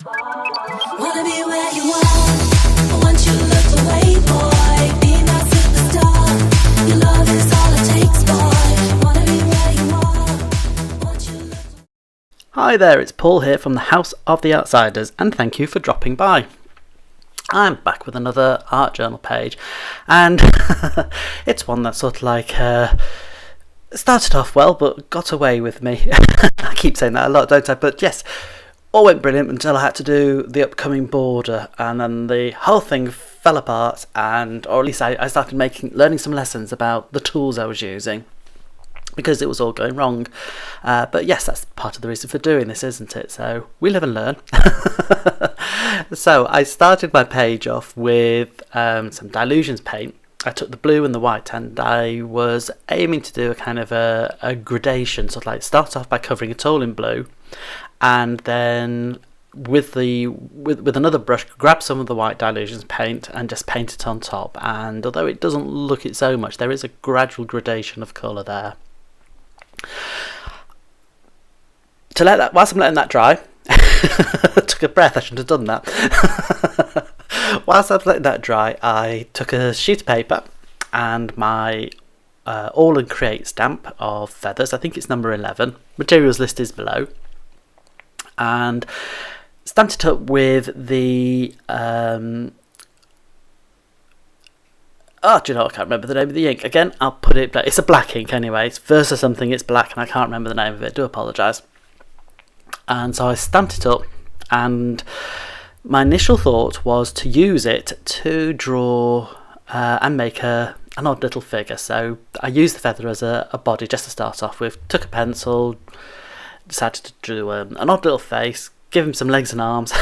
Wanna be where you are, I want you to look away, boy. Be my superstar, your love is all it takes, boy. Wanna be where you are, want you to look. Hi there, it's Paul here from the House of the Outsiders, and thank you for dropping by. I'm back with another art journal page, and it's one that sort of like started off well but got away with me. I keep saying that a lot, don't I? But yes, all went brilliant until I had to do the upcoming border, and then the whole thing fell apart, and or at least I started learning some lessons about the tools I was using, because it was all going wrong. But yes, that's part of the reason for doing this, isn't it? So we live and learn. So I started my page off with some Dylusions paint. I took the blue and the white, and I was aiming to do a kind of a gradation, sort of like start off by covering it all in blue, and then with another brush grab some of the white Dylusions paint and just paint it on top. And although it doesn't look it so much, there is a gradual gradation of colour there. Whilst I'm letting that dry, took a breath, I shouldn't have done that. Whilst I was letting that dry, I took a sheet of paper and my All and Create stamp of feathers. I think it's number 11. Materials list is below. And stamped it up with the do you know, I can't remember the name of the ink. Again, I'll put it, but it's a black ink anyway. It's Versa something, it's black, and I can't remember the name of it. Do apologise. And so I stamped it up, and my initial thought was to use it to draw and make an odd little figure. So I used the feather as a body just to start off with, took a pencil, decided to do an odd little face, give him some legs and arms,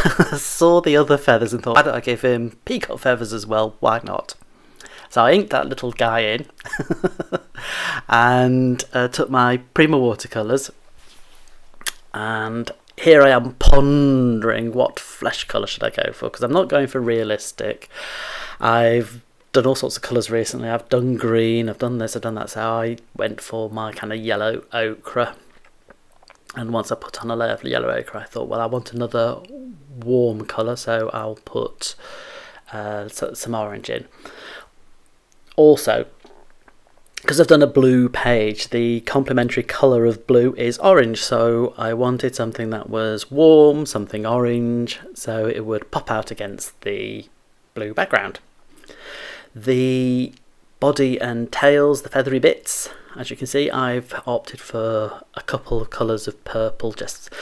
saw the other feathers and thought, why don't I give him peacock feathers as well, why not? So I inked that little guy in and took my Prima watercolours, and here I am pondering what flesh colour should I go for, because I'm not going for realistic. I've done all sorts of colours recently. I've done green, I've done this, I've done that, so I went for my kind of yellow ochre. And once I put on a layer of yellow ochre, I thought, well, I want another warm colour, so I'll put some orange in. Also, because I've done a blue page, the complementary colour of blue is orange, so I wanted something that was warm, something orange, so it would pop out against the blue background. The body and tails, the feathery bits, as you can see, I've opted for a couple of colours of purple, just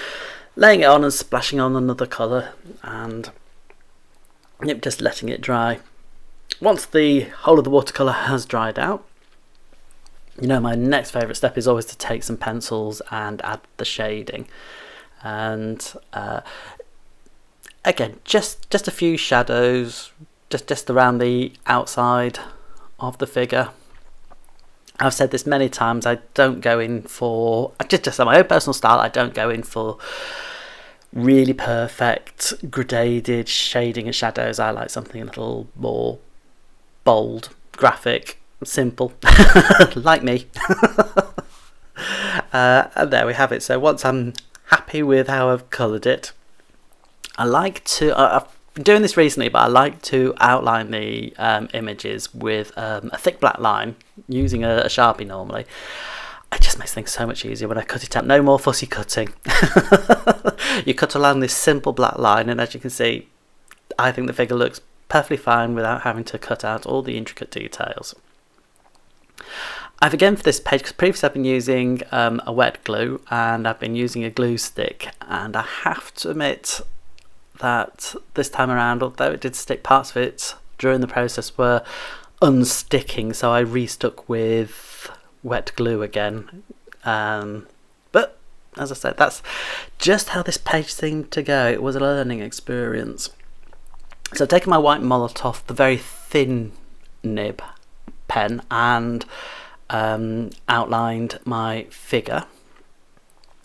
laying it on and splashing on another colour, and just letting it dry. Once the whole of the watercolour has dried out, you know, my next favourite step is always to take some pencils and add the shading. And again, just a few shadows, just around the outside of the figure. I've said this many times, I don't go in for, just on my own personal style, I don't go in for really perfect graded shading and shadows. I like something a little more bold, graphic, simple, like me. And there we have it. So once I'm happy with how I've coloured it, I like to, I've been doing this recently, but I like to outline the images with a thick black line, using a Sharpie normally. It just makes things so much easier when I cut it out. No more fussy cutting. You cut along this simple black line, and as you can see, I think the figure looks perfectly fine without having to cut out all the intricate details. I've again for this page, because previously I've been using a wet glue, and I've been using a glue stick, and I have to admit that this time around, although it did stick, parts of it during the process were unsticking, so I restuck with wet glue again. But as I said, that's just how this page seemed to go. It was a learning experience. So I've taken my white Molotow, the very thin nib pen, and outlined my figure.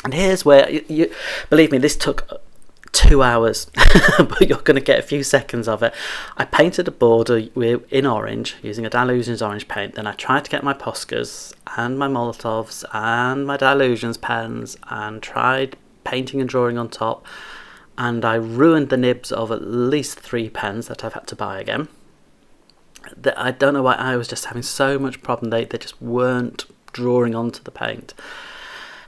And here's where, you believe me, this took 2 hours, but you're going to get a few seconds of it. I painted a border in orange using a Dylusions orange paint. Then I tried to get my Poscas and my Molotows and my Dylusions pens and tried painting and drawing on top. and I ruined the nibs of at least 3 pens that I've had to buy again. I don't know why, I was just having so much problem. They just weren't drawing onto the paint.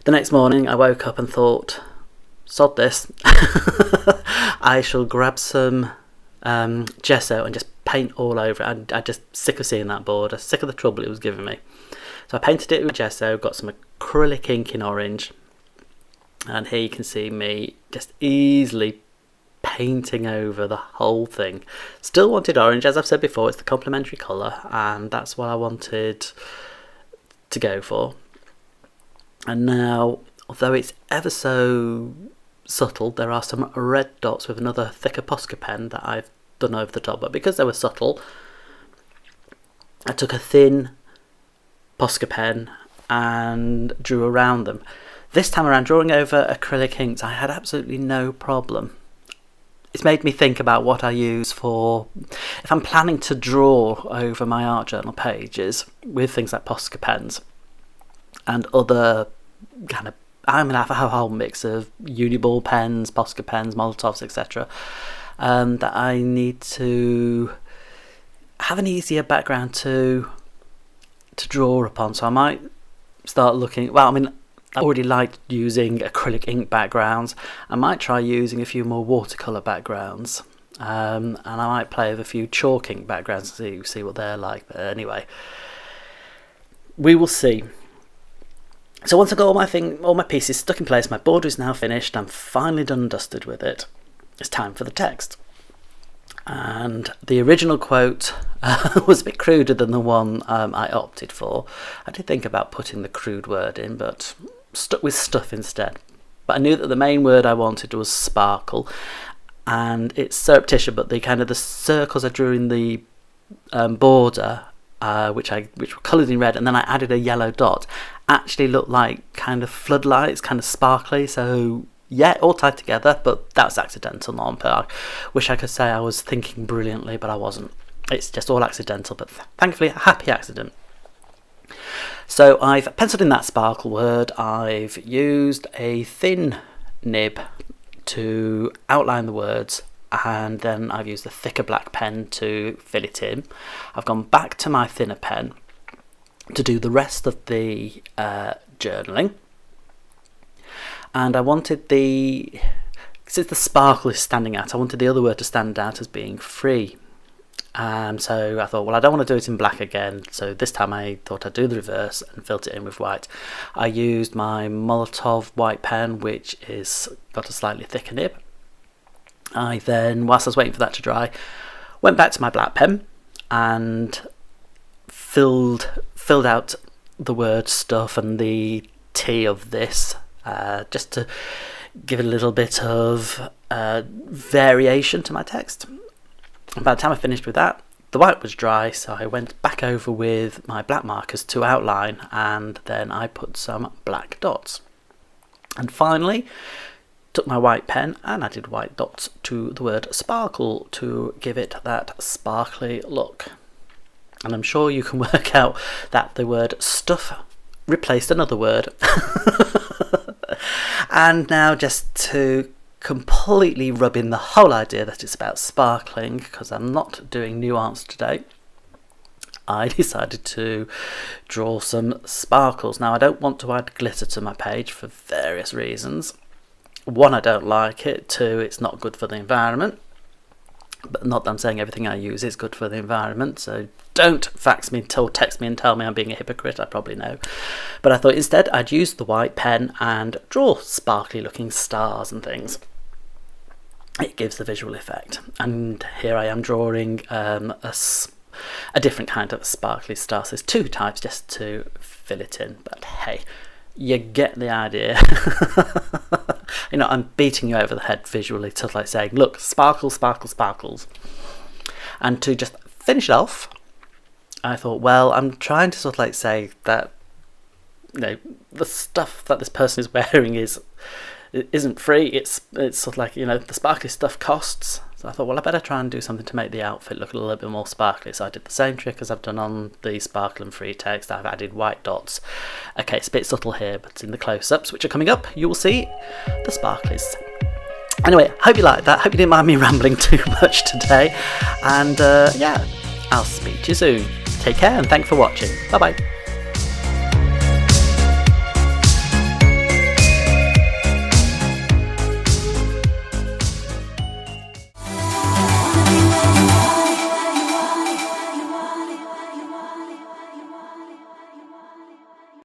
The next morning I woke up and thought, sod this. I shall grab some gesso and just paint all over it. I'm just sick of seeing that border, sick of the trouble it was giving me. So I painted it with gesso, got some acrylic ink in orange, and here you can see me just easily painting over the whole thing. Still wanted orange, as I've said before, it's the complementary colour, and that's what I wanted to go for. And now, although it's ever so subtle, there are some red dots with another thicker Posca pen that I've done over the top, but because they were subtle, I took a thin Posca pen and drew around them. This time around, drawing over acrylic inks, I had absolutely no problem. It's made me think about what I use for, if I'm planning to draw over my art journal pages with things like Posca pens and other kind of, I'm going to have a whole mix of Uniball pens, Posca pens, Molotovs, etc. That I need to have an easier background to draw upon. So I might start looking, well, I mean, I already liked using acrylic ink backgrounds. I might try using a few more watercolour backgrounds, and I might play with a few chalk ink backgrounds and see what they're like. But anyway, we will see. So once I've got all my pieces stuck in place, my border is now finished, I'm finally done and dusted with it. It's time for the text. And the original quote was a bit cruder than the one I opted for. I did think about putting the crude word in, but stuck with stuff instead. But I knew that the main word I wanted was sparkle, and it's surreptitious, but the circles I drew in the border, which were coloured in red, and then I added a yellow dot, actually looked like kind of floodlights, kind of sparkly. So yeah, all tied together, but that's accidental, not on purpose. Wish I could say I was thinking brilliantly, but I wasn't. It's just all accidental, but thankfully a happy accident. So I've penciled in that sparkle word. I've used a thin nib to outline the words, and then I've used a thicker black pen to fill it in. I've gone back to my thinner pen to do the rest of the journaling. And I wanted since the sparkle is standing out, I wanted the other word to stand out as being free. So I thought, well, I don't want to do it in black again, so this time I thought I'd do the reverse and filled it in with white. I used my Molotow white pen, which is got a slightly thicker nib. I then, whilst I was waiting for that to dry, went back to my black pen and filled out the word stuff and the T of this, just to give it a little bit of variation to my text. And by the time I finished with that, the white was dry, so I went back over with my black markers to outline, and then I put some black dots. And finally, took my white pen and added white dots to the word sparkle to give it that sparkly look. And I'm sure you can work out that the word stuff replaced another word. And now, just to completely rub in the whole idea that it's about sparkling, because I'm not doing nuance today, I decided to draw some sparkles. Now, I don't want to add glitter to my page for various reasons. One, I don't like it. Two, it's not good for the environment. But not that I'm saying everything I use is good for the environment, so don't fax me or text me and tell me I'm being a hypocrite, I probably know. But I thought instead I'd use the white pen and draw sparkly looking stars and things. It gives the visual effect. And here I am drawing a different kind of sparkly star. So there's two types just to fill it in, but hey, you get the idea. You know, I'm beating you over the head visually to like saying, look, sparkle, sparkle, sparkles. And to just finish it off, I thought, well, I'm trying to sort of like say that, you know, the stuff that this person is wearing isn't free. It's sort of like, you know, the sparkly stuff costs. So I thought, well, I better try and do something to make the outfit look a little bit more sparkly. So I did the same trick as I've done on the sparkle and free text. I've added white dots. Okay, it's a bit subtle here, but in the close-ups, which are coming up, you will see the sparklies. Anyway, hope you liked that. Hope you didn't mind me rambling too much today. And yeah, I'll speak to you soon. Take care and thanks for watching. Bye bye.